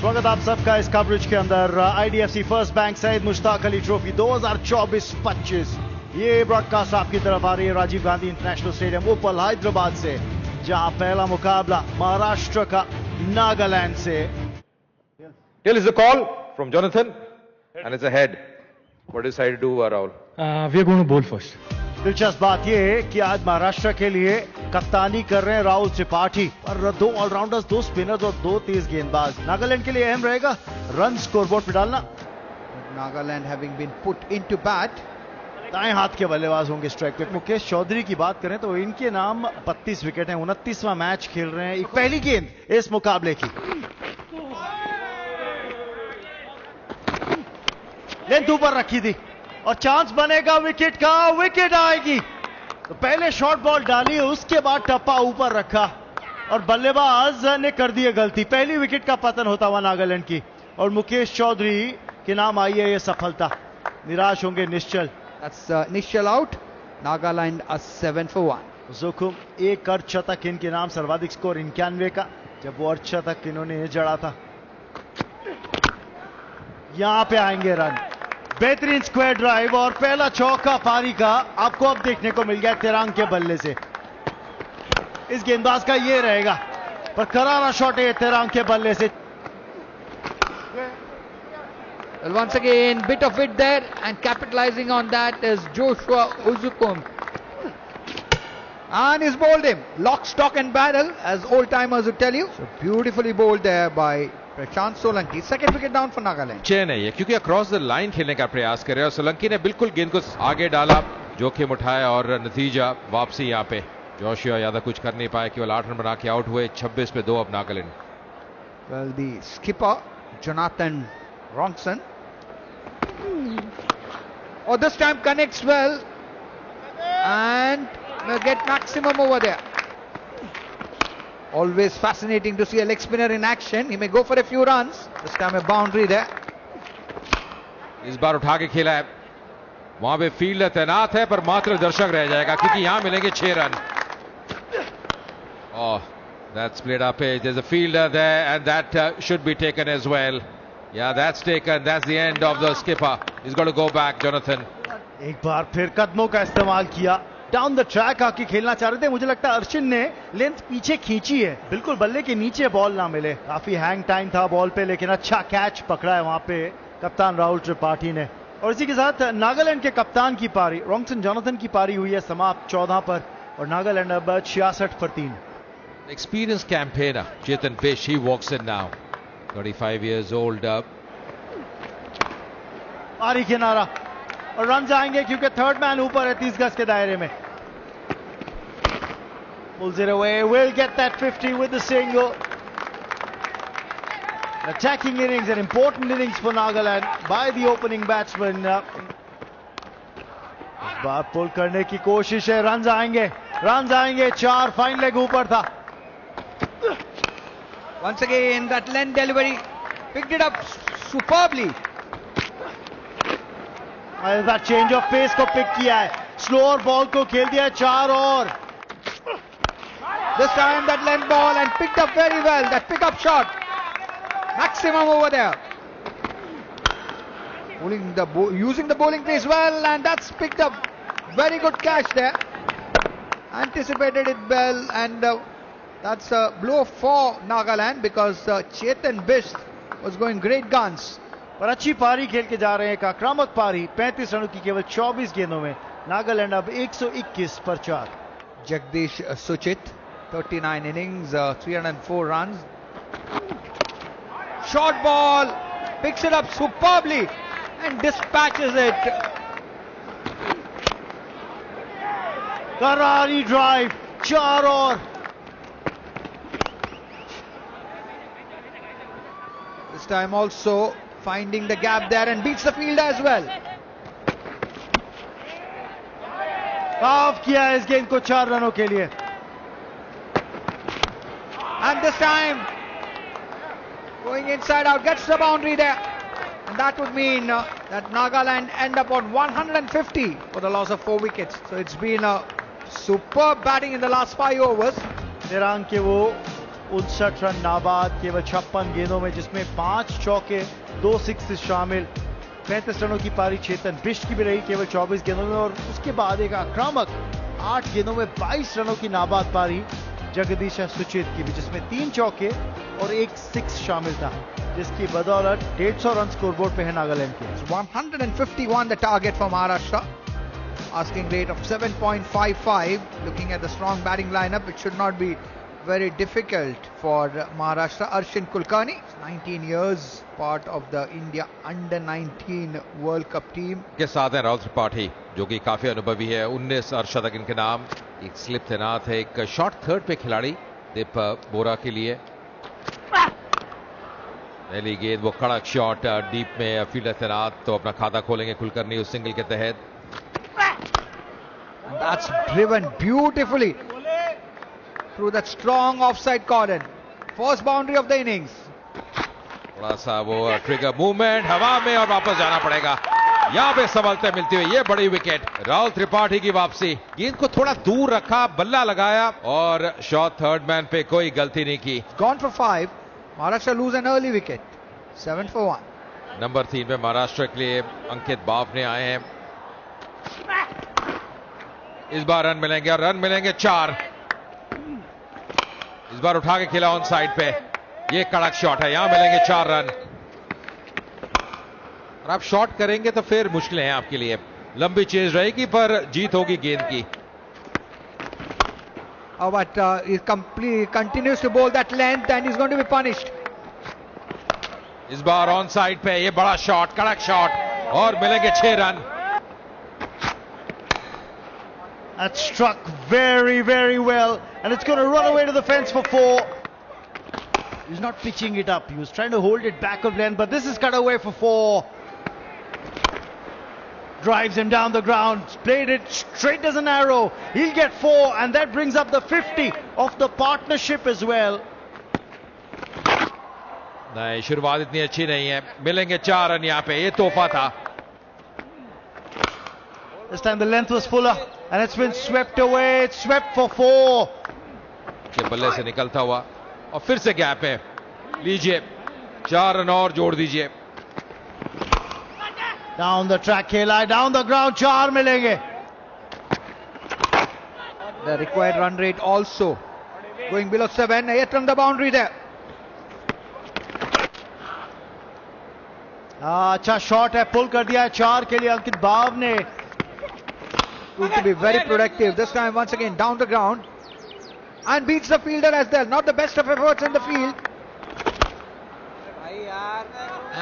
स्वागत आप सबका इस कवरेज के अंदर। IDFC First Bank Syed Mushtaq Ali Trophy 2024-25 ये ब्रॉडकास्ट आपकी तरफ आ रही है राजीव गांधी इंटरनेशनल स्टेडियम उपल हैदराबाद से, जहां पहला मुकाबला महाराष्ट्र का नागालैंड से। Here is the call from Jonathan and it's a head. What is decided to do, Rahul? We are going to bowl first. दिलचस्प बात यह है कि आज महाराष्ट्र के लिए कप्तानी कर रहे हैं राहुल त्रिपाठी, और दो ऑलराउंडर्स, दो स्पिनर्स और दो तेज गेंदबाज। नागालैंड के लिए अहम रहेगा रन स्कोरबोर्ड पे डालना। Nagaland having been put into bat. दाएं हाथ के बल्लेबाज होंगे स्ट्राइक पे। मुकेश चौधरी की बात करें तो इनके नाम 32 विकेट हैं, 29वां मैच खेल रहे हैं। पहली गेंद इस मुकाबले की, लेंथ ऊपर रखी थी और चांस बनेगा विकेट का। विकेट आएगी तो पहले शॉर्ट बॉल डाली, उसके बाद टप्पा ऊपर रखा और बल्लेबाज ने कर दी गलती। पहली विकेट का पतन होता हुआ नागालैंड की, और मुकेश चौधरी के नाम आई है यह सफलता। निराश होंगे निश्चल। निश्चल आउट। नागालैंड 7 for 1। जोखुम एक अर्धशतक इनके नाम, सर्वाधिक स्कोर 91 का, जब वो अर्धशतक इन्होंने जड़ा था। यहां पे आएंगे रन, बेहतरीन स्क्वायर ड्राइव और पहला चौका पारी का आपको अब देखने को मिल गया तेरांग के बल्ले से। इस गेंदबाज का ये रहेगा, पर करारा शॉट है तेरांग के बल्ले से। Well, once again, bit of it there, and capitalizing on that is Joshua Uzukum. And he's bowled him. Lock, stock and barrel, as old timers would tell you. So beautifully bowled there by Prashant Solanki. Second wicket down for Nagaland. Chain है ये, क्योंकि across the line खेलने का प्रयास कर रहे हैं और सोलंकी ने बिल्कुल गेंद को आगे डाला, जोखिम उठाया और नतीजा वापसी यहां पे। जोशिया यादव कुछ कर नहीं पाए, केवल 8 रन बना के आउट हुए। 26 पे 2 अब Nagaland. Well the skipper Jonathan Ronson, और this time connects well and will get maximum over there. Always fascinating to see a leg spinner in action. He may go for a few runs. This time a boundary there. इस बार उठा के खेला है, वहां पे field तैनात है, पर मात्र दर्शक रह जाएगा क्योंकि यहां मिलेंगे 6 run. Oh, that's played up. There's a fielder there and that should be taken as well. Yeah, that's taken. That's the end of the skipper. He's got to go back, Jonathan. एक बार फिर कदमों का इस्तेमाल किया, down the track आके खेलना चाह रहे थे। मुझे लगता है अर्शिन ने लेंथ पीछे खींची है, बिल्कुल बल्ले के नीचे बॉल ना मिले। काफी हैंग टाइम था बॉल पे, लेकिन अच्छा कैच पकड़ा है वहां पे कप्तान राहुल त्रिपाठी ने। और इसी के साथ नागालैंड के कप्तान की पारी, रॉन्गसन जोनाथन की पारी हुई है समाप्त 14 पर, और नागालैंड अब 66 पर 3। Experienced campaigner Chetan Bish, he walks in now, 35 years old. पारी किनारा और रन आएंगे क्योंकि थर्ड मैन ऊपर है 30 गज के दायरे में। Pulls it away, will get that 50 with the single. An attacking innings, an important innings for Nagaland by the opening batsman. इस बार पुल करने की कोशिश है, रन आएंगे 4, फाइन लेग ऊपर था। Once again that length delivery, picked it up superbly. that change of pace को pick किया है, स्लोअर बॉल को खेल दिया है 4 और। This time that length ball and picked up very well. That pick-up shot, maximum over there. Using the bowling pace well, and that's picked up. Very good catch there. Anticipated it well, and that's a blow for Nagaland because Chetan Bish was going great guns. पर अच्छी पारी खेल के जा रहे हैं, एक आक्रामक पारी। 35 रनों की केवल 24 गेंदों में नागालैंड अब 121 पर 4। Jagdish Suchit, 39 innings, 304 runs. Short ball, picks it up superbly and dispatches it. करारी ड्राइव 4 और। This time also finding the gap there and beats the fielder as well. साफ किया है इस गेंद को 4 रनों के लिए। And this time going inside out, gets the boundary there, and that would mean that Nagaland end up on 150 for the loss of 4 wickets. So it's been a superb batting in the last 5 overs. तेरांग के वो 59 run नाबाद केवल 56 गेंदों में, जिसमें 5 चौके 2 six शामिल। 35 रनों की पारी चेतन बिष्ट की भी रही केवल 24 गेंदों में, और उसके बाद एक आक्रामक 8 गेंदों में 22 रनों की नाबाद पारी जगदीश सुचित की भी, जिसमें 3 चौके और 1 सिक्स शामिल था, जिसकी बदौलत 150 रन स्कोरबोर्ड पे है नागालैंड के। 151 the target for Maharashtra. Asking rate of 7.55. Looking at the strong batting lineup, it should not be very difficult for Maharashtra. Arshin Kulkarni, 19 years, part of the India Under-19 World Cup team. के साथ है राहुल त्रिपाठी जो कि काफी अनुभवी है। 19 अर्धशतक इनके नाम। एक स्लिप तैनात है, एक शॉट थर्ड पे खिलाड़ी दीप बोरा के लिए। पहली गेंद वो कड़क शॉट डीप में, फील्डर तैनात तो अपना खाता खोलेंगे कुलकर्णी उस सिंगल के तहत। That's driven beautifully through that strong offside cordon. First boundary of the innings. थोड़ा सा वो ट्रिगर मूवमेंट हवा में और वापस जाना पड़ेगा। यहां पे संभलते मिलती हुई ये बड़ी विकेट। राहुल त्रिपाठी की वापसी, गेंद को थोड़ा दूर रखा, बल्ला लगाया और शॉट थर्ड मैन पे कोई गलती नहीं की। Gone for 5. Maharashtra lose an early wicket. 7 for 1. Number 3 पे महाराष्ट्र के लिए अंकित बावने आए हैं। इस बार रन मिलेंगे और रन मिलेंगे 4। इस बार उठा के खेला ऑन साइड पे, ये कड़क शॉट है, यहां मिलेंगे 4 रन। और आप शॉट करेंगे तो फिर मुश्किलें हैं आपके लिए। लंबी चेज रहेगी पर जीत होगी गेंद की। But he continues to bowl that length and he's going to be punished. इस बार ऑन साइड पे ये बड़ा शॉट, कड़क शॉट और मिलेंगे 6 run. That struck very, very well, and it's going to run away to the fence for 4. He's not pitching it up. He was trying to hold it back of length, but this is cut away for 4. Drives him down the ground, played it straight as an arrow. He'll get 4, and that brings up the 50 of the partnership as well. नहीं, शुरुआत इतनी अच्छी नहीं है। मिलेंगे 4 run यहां पे, ये तोहफा था। This time the length was fuller, and it's been swept away. It's swept for 4. के बल्ले से निकलता हुआ और फिर से गैप है, लीजिए 4 रन और जोड़ दीजिए। Down the track खेला है, down the ground 4 मिलेंगे। The required run rate also going below 7. 8 on the boundary there. अच्छा शॉट है, पुल कर दिया है 4 के लिए अंकित बाव ने। Proved to be very productive. This time once again down the ground and beats the fielder as well. Not the best of efforts in the field.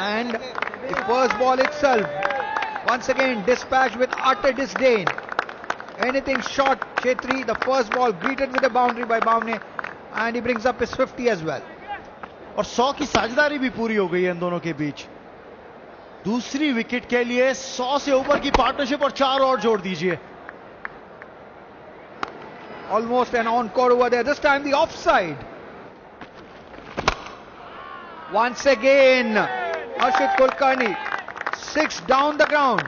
And the first ball itself once again dispatched with utter disdain. Anything short, Chetri, the first ball greeted with a boundary by Bhavne, and he brings up his 50 as well. और 100 की साझेदारी भी पूरी हो गई है इन दोनों के बीच। दूसरी विकेट के लिए 100 से ऊपर की पार्टनरशिप और 4 और जोड़ दीजिए। Almost an encore over there. This time the offside. Once again, Arshit Kulkarni, 6 down the ground.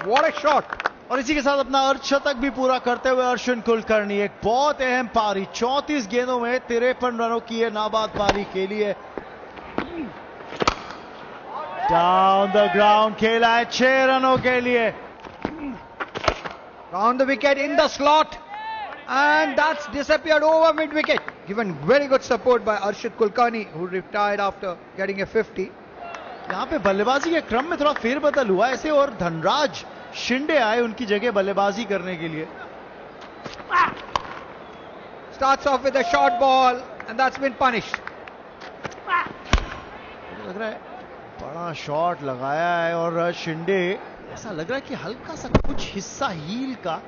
What a shot! और इसी के साथ अपना अर्धशतक भी पूरा करते हुए अर्जुन कुलकर्णी, एक बहुत अहम पारी 34 गेंदों में 53 रनों की है नाबाद पारी के लिए। डाउन द ग्राउंड खेला है 6 रनों के लिए। Round the wicket in the slot, and that's disappeared over mid wicket. Given very good support by Arshit Kulkarni, who retired after getting a 50. यहाँ पे बल्लेबाजी के क्रम में थोड़ा फेरबदल हुआ ऐसे, और धनराज शिंदे आए उनकी जगह बल्लेबाजी करने के लिए। Starts off with a short ball, and that's been punished. लग रहा है बड़ा शॉट लगाया है, और शिंदे ऐसा लग रहा है कि हल्का सा कुछ हिस्सा हील का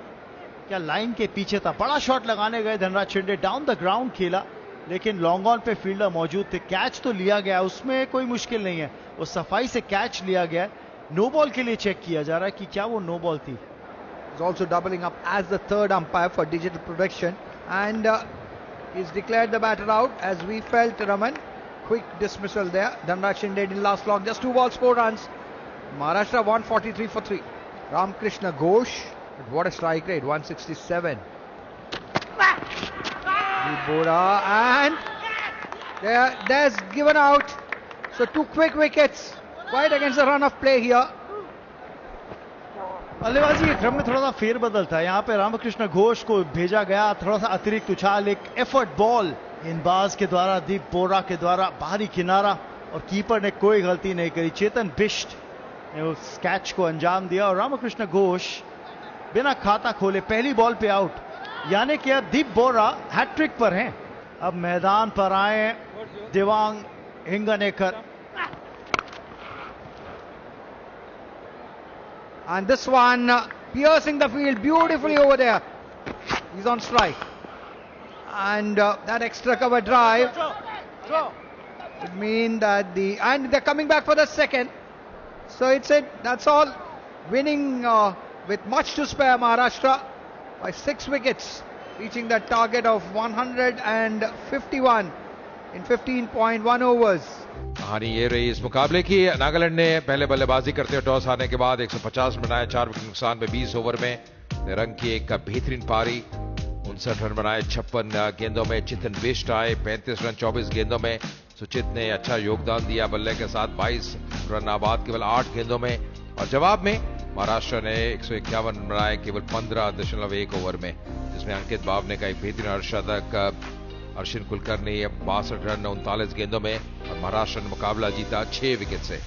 क्या लाइन के पीछे था। बड़ा शॉट लगाने गए Dhanraj Shinde, down the ground खेला, लेकिन लॉन्ग ऑन पे फील्डर मौजूद थे। कैच तो लिया गया, उसमें कोई मुश्किल नहीं है, वो सफाई से कैच लिया गया। नो बॉल के लिए चेक किया जा रहा है कि क्या वो नो बॉल थी। He's also doubling up as the third umpire for digital production, and he's declared the batter out. As we felt, Raman, quick dismissal there. Dhanraj Shinde didn't last long, just 2 balls 4 runs. Maharashtra 143 for 3. Ramkrishna Ghosh, what a strike rate, 167. Bora, and There's given out. So 2 quick wickets. Quite against the run of play here. बल्लेबाजी के क्रम में थोड़ा सा फेरबदल था. यहाँ पे रामकृष्ण घोष को भेजा गया, थोड़ा सा अतिरिक्त उछाल, एक एफर्ट बॉल गेंदबाज के द्वारा, दीप बोरा के द्वारा, बाहरी किनारा, और कीपर ने कोई गलती नहीं करी. चेतन बिष्ट ने उस कैच को अंजाम दिया और रामकृष्ण घोष बिना खाता खोले पहली बॉल पे आउट. यानी कि अब दीप बोरा हैट्रिक पर हैं. अब मैदान पर आए Devang हिंगनेकर. And this one piercing the field beautifully over there. He's on strike. And that extra cover drive would mean that and they're coming back for the second. So it's it. That's all. Winning with much to spare, Maharashtra by 6 wickets, reaching that target of 151 in 15.1 overs. कहानी ये रही इस मुकाबले की. नागालैंड ने पहले बल्लेबाजी करते हुए टॉस हारने के बाद 150 बनाए, 4 विकेट नुकसान में 20 ओवर में. निरंग की एक बेहतरीन पारी, 59 रन बनाए 56 गेंदों में. चितन बिष्ट आए 35 रन 24 गेंदों में. सुचित ने अच्छा योगदान दिया बल्ले के साथ, 22 रन आबाद केवल 8 गेंदों में. और जवाब में महाराष्ट्र ने 151 रन बनाए केवल 15.1 ओवर में, जिसमें अंकित बावने का एक बेहतरीन अर्धशतक, अश्विन कुलकर्णी 62 रन 39 गेंदों में, और महाराष्ट्र ने मुकाबला जीता 6 विकेट से.